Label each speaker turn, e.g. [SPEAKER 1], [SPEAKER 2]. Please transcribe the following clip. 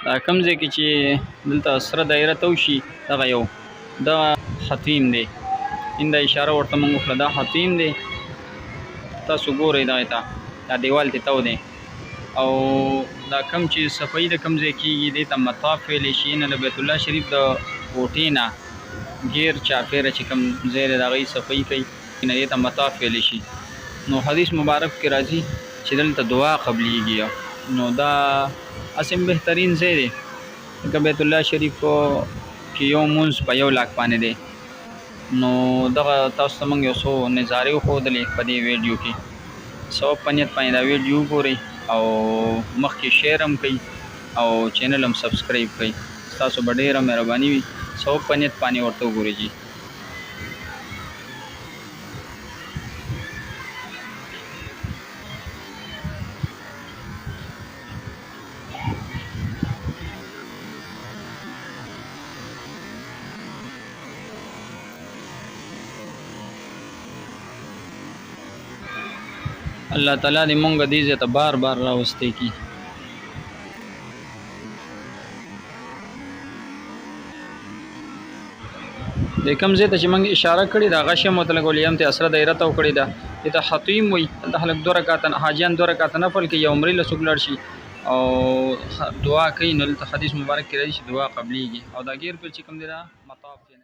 [SPEAKER 1] دا کوم ځای کې چې دلته سره دایره تو شي دغه یو دغه حتیم دی دا اشاره ورته موږ وکړه دا حتیم دی تاسو ګورئ دغې ته دا دیوال ته تو دی او دا کوم چې صفایي د کوم ځای کېږي دې ته مطاف ویلی شي نه د بیت الله شریف د کوټې نه غیر چاپېره چې کوم ځای دی د هغې صفایي کوي نه دې ته مطاف ویلی شي نو حدیث مبارک کې راځي چې دلته دعا قبلیږي نو دا اسیم بهترین ځای دی لکه بیت الله شریف کې یو مونځ په 1 لاک باندې دی نو دغه تاسو ته موږ یو څو نظارې وښودلې په دې ویډیو کې ثواب په نیت باندې دا ویډیو وګورئ او مخکې شیر هم کوئ او چینل هم سبسکرایب کوئ ستاسو به ډېره مهرباني وي ثواب په نیت باندې ورته وګورئ جي الله تعالی دې مونږ دې ځای ته بار بار راوستی کی د کوم ځای ته چې موږ اشاره کړې ده هغه شی مطلق ولیم ته اسره دایره ته وکړې ده دې ته حتیم وایي د خلک 2 رکعاته حاجیان 2 رکعاته نفل کوي یو عمرې له څوک لاړ شي او دعا کوي نو دلته حدیث مبارک کې راځي چې دعا قبلیږي او دا غیر پر چې کوم دی دا مطاف